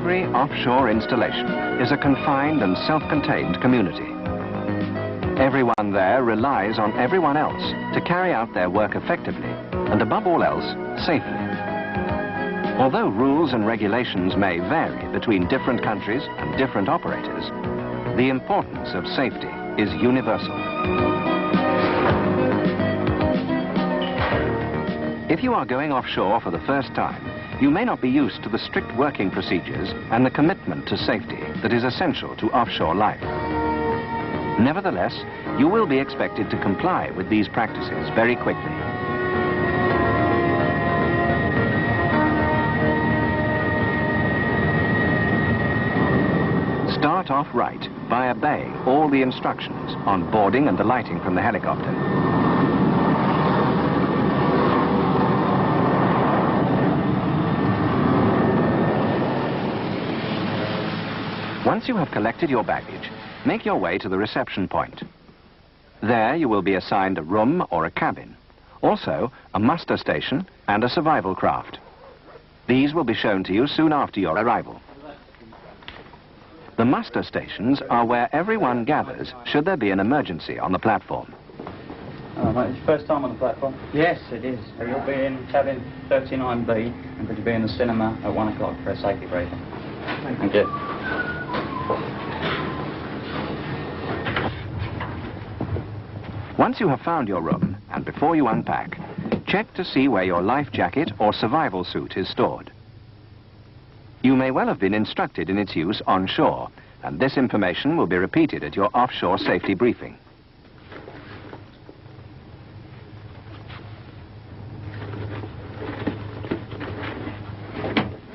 Every offshore installation is a confined and self-contained community. Everyone there relies on everyone else to carry out their work effectively and, above all else, safely. Although rules and regulations may vary between different countries and different operators, the importance of safety is universal. If you are going offshore for the first time, you may not be used to the strict working procedures and the commitment to safety that is essential to offshore life. Nevertheless, you will be expected to comply with these practices very quickly. Start off right by obeying all the instructions on boarding and alighting from the helicopter. Once you have collected your baggage, make your way to the reception point. There you will be assigned a room or a cabin, also a muster station and a survival craft. These will be shown to you soon after your arrival. The muster stations are where everyone gathers should there be an emergency on the platform. Mate, it's your first time on the platform? Yes, it is. You'll be in cabin 39B and could you be in the cinema at 1 o'clock for a safety briefing. Thank you. Once you have found your room, and before you unpack, check to see where your life jacket or survival suit is stored. You may well have been instructed in its use on shore, and this information will be repeated at your offshore safety briefing.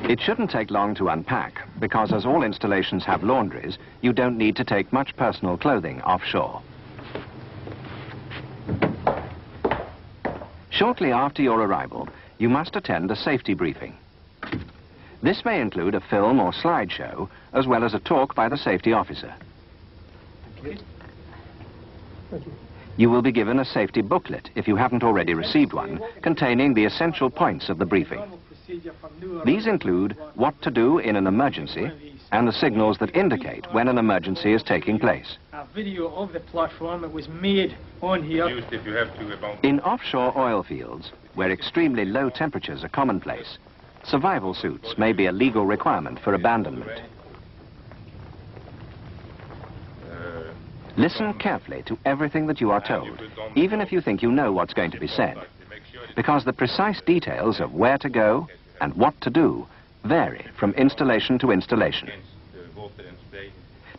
It shouldn't take long to unpack, because as all installations have laundries, you don't need to take much personal clothing offshore. Shortly after your arrival, you must attend a safety briefing. This may include a film or slideshow, as well as a talk by the safety officer. Thank you. You will be given a safety booklet, if you haven't already received one, containing the essential points of the briefing. These include what to do in an emergency and the signals that indicate when an emergency is taking place. A video of the platform, it was made on here. In offshore oil fields, where extremely low temperatures are commonplace, survival suits may be a legal requirement for abandonment. Listen carefully to everything that you are told, even if you think you know what's going to be said, because the precise details of where to go and what to do vary from installation to installation.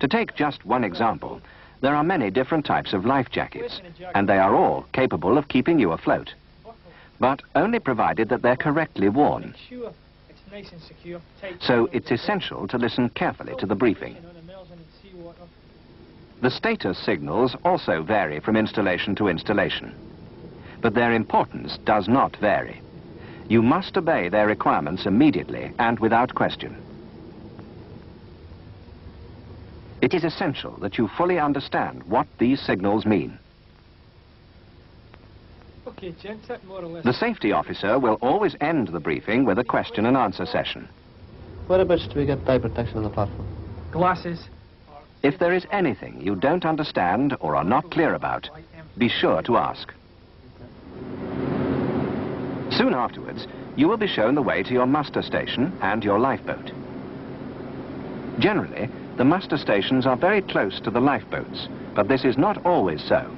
To take just one example, there are many different types of life jackets, and they are all capable of keeping you afloat, but only provided that they're correctly worn. So it's essential to listen carefully to the briefing. The status signals also vary from installation to installation, but their importance does not vary. You must obey their requirements immediately and without question. It is essential that you fully understand what these signals mean. Okay, gents, that more or less. The safety officer will always end the briefing with a question and answer session. Whereabouts do we get eye protection on the platform? Glasses. If there is anything you don't understand or are not clear about, be sure to ask. Soon afterwards, you will be shown the way to your muster station and your lifeboat. Generally, the muster stations are very close to the lifeboats, but this is not always so.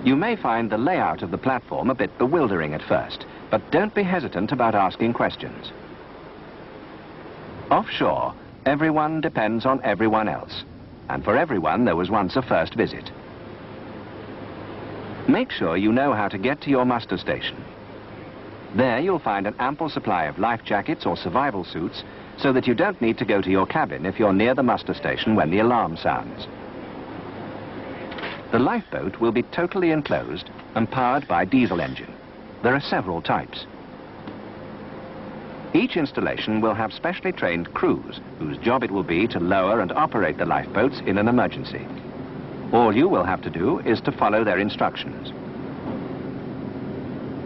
You may find the layout of the platform a bit bewildering at first, but don't be hesitant about asking questions. Offshore, everyone depends on everyone else, and for everyone there was once a first visit. Make sure you know how to get to your muster station. There you'll find an ample supply of life jackets or survival suits, so that you don't need to go to your cabin if you're near the muster station when the alarm sounds. The lifeboat will be totally enclosed and powered by diesel engine. There are several types. Each installation will have specially trained crews whose job it will be to lower and operate the lifeboats in an emergency. All you will have to do is to follow their instructions.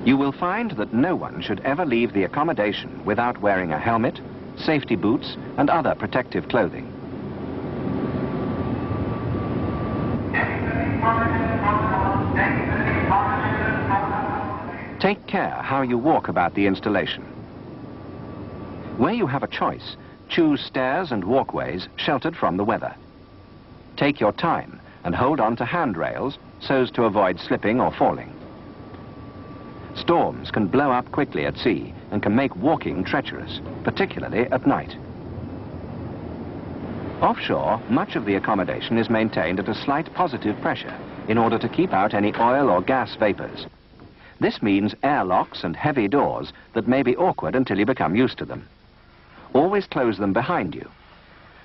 You will find that no one should ever leave the accommodation without wearing a helmet, safety boots, and other protective clothing. Take care how you walk about the installation. Where you have a choice, choose stairs and walkways sheltered from the weather. Take your time and hold on to handrails so as to avoid slipping or falling. Storms can blow up quickly at sea and can make walking treacherous, particularly at night. Offshore, much of the accommodation is maintained at a slight positive pressure in order to keep out any oil or gas vapors. This means airlocks and heavy doors that may be awkward until you become used to them. Always close them behind you.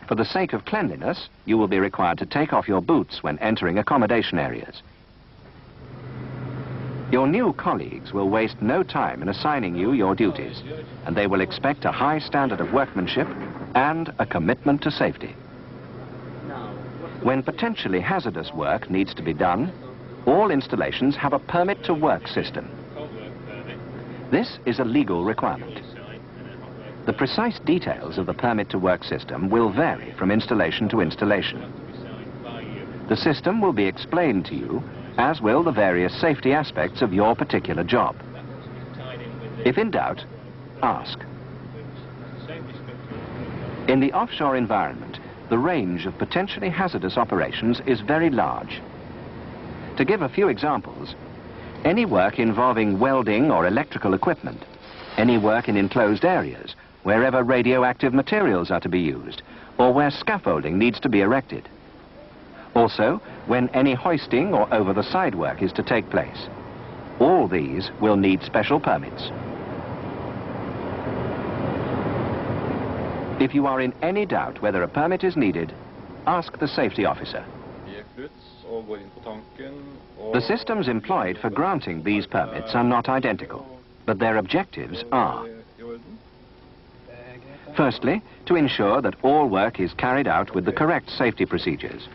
For the sake of cleanliness, you will be required to take off your boots when entering accommodation areas. Your new colleagues will waste no time in assigning you your duties, and they will expect a high standard of workmanship and a commitment to safety. When potentially hazardous work needs to be done, all installations have a permit to work system. This is a legal requirement. The precise details of the permit to work system will vary from installation to installation. The system will be explained to you, as will the various safety aspects of your particular job. If in doubt, ask. In the offshore environment, the range of potentially hazardous operations is very large. To give a few examples, any work involving welding or electrical equipment, any work in enclosed areas, wherever radioactive materials are to be used, or where scaffolding needs to be erected. Also, when any hoisting or over-the-side work is to take place. All these will need special permits. If you are in any doubt whether a permit is needed, ask the safety officer. The systems employed for granting these permits are not identical, but their objectives are. Firstly, to ensure that all work is carried out with the correct safety procedures.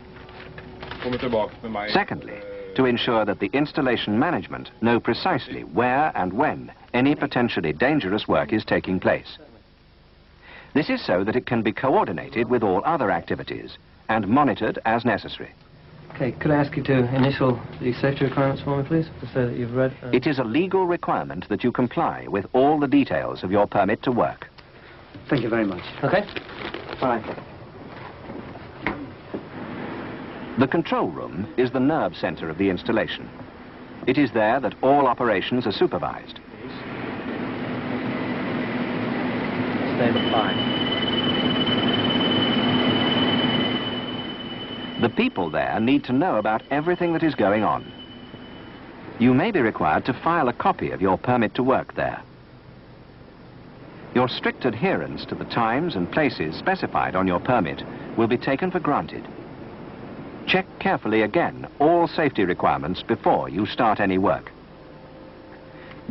Secondly, to ensure that the installation management know precisely where and when any potentially dangerous work is taking place. This is so that it can be coordinated with all other activities and monitored as necessary. Okay, could I ask you to initial the safety requirements for me, please? So that you've read. It is a legal requirement that you comply with all the details of your permit to work. Thank you very much. Okay. Bye. The control room is the nerve center of the installation. It is there that all operations are supervised. Stable 5. The people there need to know about everything that is going on. You may be required to file a copy of your permit to work there. Your strict adherence to the times and places specified on your permit will be taken for granted. Check carefully again all safety requirements before you start any work.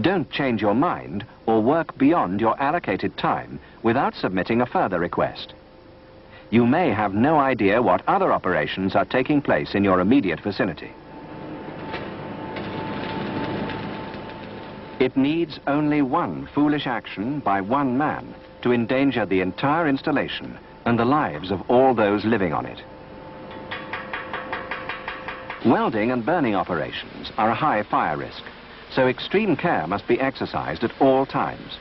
Don't change your mind or work beyond your allocated time without submitting a further request. You may have no idea what other operations are taking place in your immediate vicinity. It needs only one foolish action by one man to endanger the entire installation and the lives of all those living on it. Welding and burning operations are a high fire risk, so extreme care must be exercised at all times.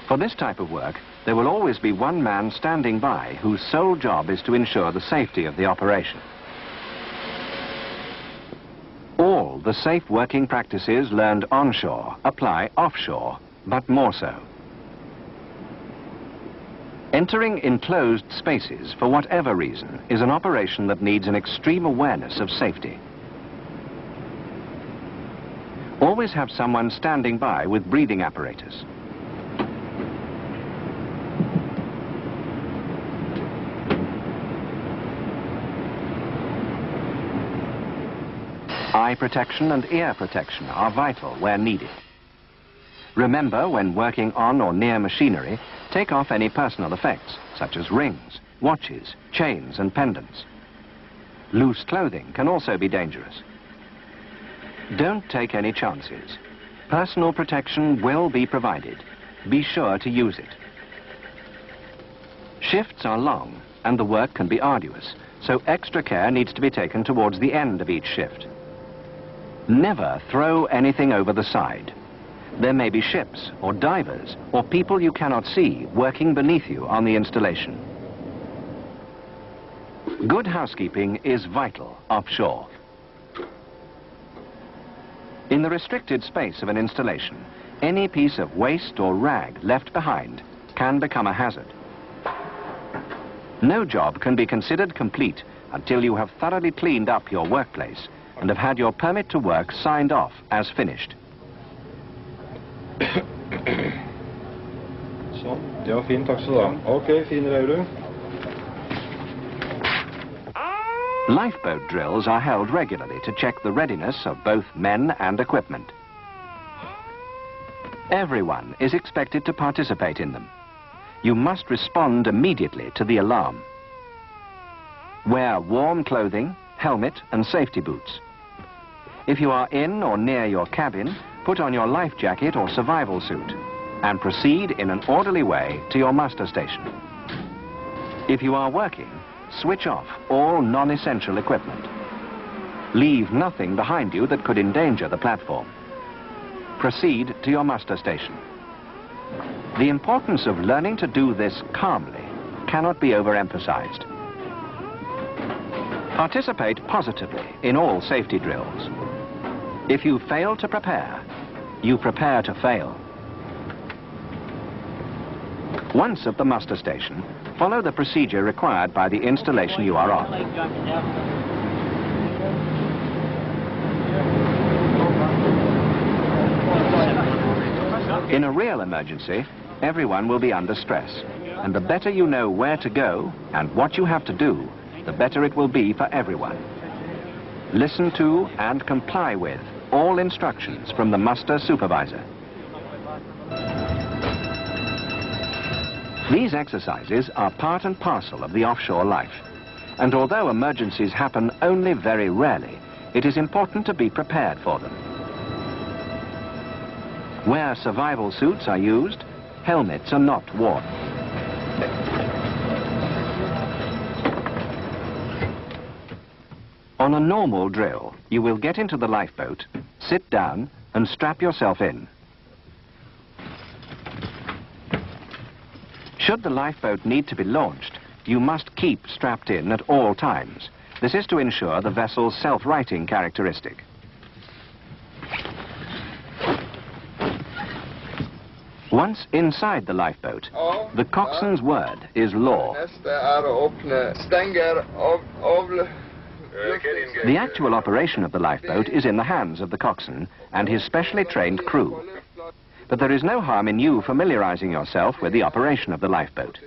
For this type of work, there will always be one man standing by whose sole job is to ensure the safety of the operation. All the safe working practices learned onshore apply offshore, but more so. Entering enclosed spaces for whatever reason is an operation that needs an extreme awareness of safety. Always have someone standing by with breathing apparatus. Eye protection and ear protection are vital where needed. Remember, when working on or near machinery, take off any personal effects, such as rings, watches, chains, and pendants. Loose clothing can also be dangerous. Don't take any chances. Personal protection will be provided. Be sure to use it. Shifts are long and the work can be arduous, so extra care needs to be taken towards the end of each shift. Never throw anything over the side. There may be ships or divers or people you cannot see working beneath you on the installation. Good housekeeping is vital offshore. In the restricted space of an installation, any piece of waste or rag left behind can become a hazard. No job can be considered complete until you have thoroughly cleaned up your workplace and have had your permit to work signed off as finished. Sånn, det var fint, takk skal du ha. Ok, fin røyre. Lifeboat drills are held regularly to check the readiness of both men and equipment. Everyone is expected to participate in them. You must respond immediately to the alarm. Wear warm clothing, helmet and safety boots. If you are in or near your cabin, put on your life jacket or survival suit and proceed in an orderly way to your muster station. If you are working, switch off all non-essential equipment. Leave nothing behind you that could endanger the platform. Proceed to your muster station. The importance of learning to do this calmly cannot be overemphasized. Participate positively in all safety drills. If you fail to prepare, you prepare to fail. Once at the muster station, follow the procedure required by the installation you are on. In a real emergency, everyone will be under stress, and the better you know where to go and what you have to do, the better it will be for everyone. Listen to and comply with all instructions from the muster supervisor. These exercises are part and parcel of the offshore life, and although emergencies happen only very rarely, it is important to be prepared for them. Where survival suits are used, helmets are not worn. On a normal drill, you will get into the lifeboat, sit down and strap yourself in. Should the lifeboat need to be launched, you must keep strapped in at all times. This is to ensure the vessel's self-righting characteristic. Once inside the lifeboat, the coxswain's word is law. The actual operation of the lifeboat is in the hands of the coxswain and his specially trained crew. But there is no harm in you familiarizing yourself with the operation of the lifeboat.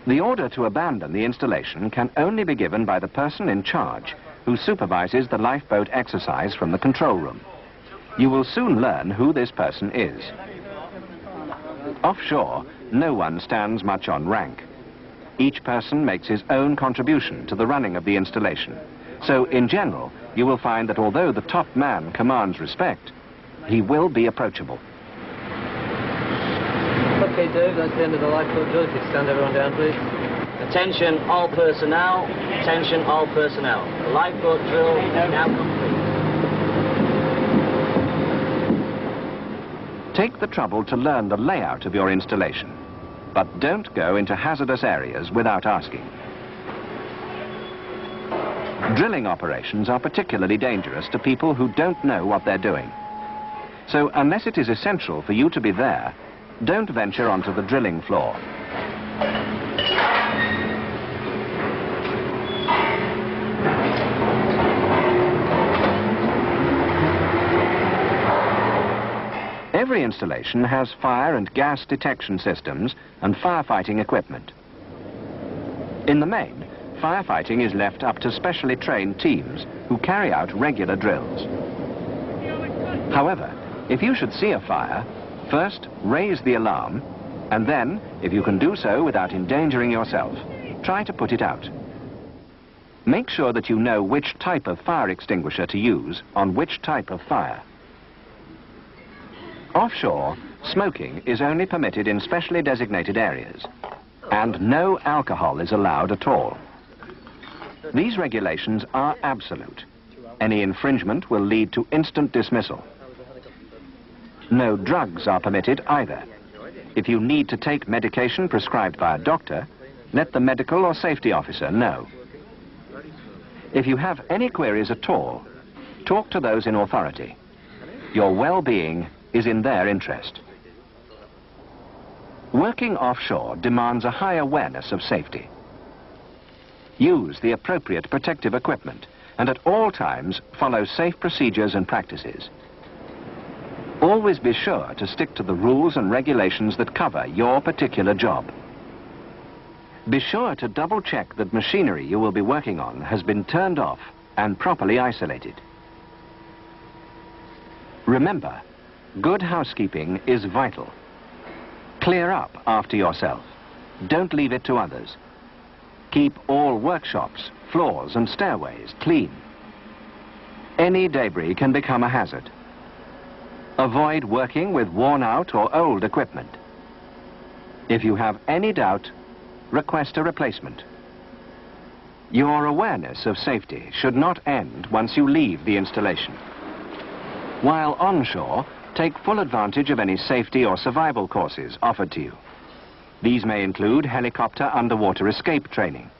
The order to abandon the installation can only be given by the person in charge, who supervises the lifeboat exercise from the control room. You will soon learn who this person is. Offshore, no one stands much on rank. Each person makes his own contribution to the running of the installation. So, in general, you will find that although the top man commands respect, he will be approachable. Okay, Dave, that's the end of the lifeboat drill. If you stand everyone down, please. Attention all personnel, attention all personnel. The lifeboat drill is now complete. Take the trouble to learn the layout of your installation, but don't go into hazardous areas without asking. Drilling operations are particularly dangerous to people who don't know what they're doing. So unless it is essential for you to be there, don't venture onto the drilling floor. Every installation has fire and gas detection systems and firefighting equipment. In the main, firefighting is left up to specially trained teams who carry out regular drills. However, if you should see a fire, first raise the alarm, and then, if you can do so without endangering yourself, try to put it out. Make sure that you know which type of fire extinguisher to use on which type of fire. Offshore, smoking is only permitted in specially designated areas, and no alcohol is allowed at all. These regulations are absolute. Any infringement will lead to instant dismissal. No drugs are permitted either. If you need to take medication prescribed by a doctor, let the medical or safety officer know. If you have any queries at all, talk to those in authority. Your well-being is in their interest. Working offshore demands a high awareness of safety. Use the appropriate protective equipment and at all times follow safe procedures and practices. Always be sure to stick to the rules and regulations that cover your particular job. Be sure to double-check that machinery you will be working on has been turned off and properly isolated. Remember, good housekeeping is vital. Clear up after yourself. Don't leave it to others. Keep all workshops, floors and stairways clean. Any debris can become a hazard. Avoid working with worn-out or old equipment. If you have any doubt, request a replacement. Your awareness of safety should not end once you leave the installation. While onshore, take full advantage of any safety or survival courses offered to you. These may include helicopter underwater escape training.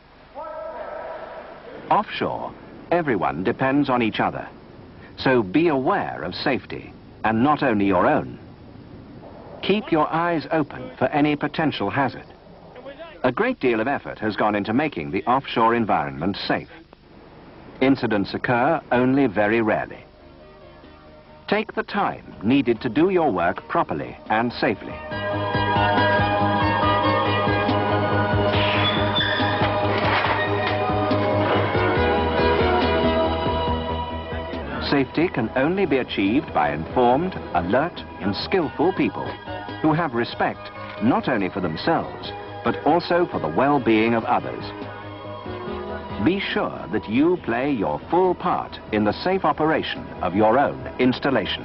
Offshore, everyone depends on each other, so be aware of safety, and not only your own. Keep your eyes open for any potential hazard. A great deal of effort has gone into making the offshore environment safe. Incidents occur only very rarely. Take the time needed to do your work properly and safely. Safety can only be achieved by informed, alert and skillful people who have respect not only for themselves, but also for the well-being of others. Be sure that you play your full part in the safe operation of your own installation.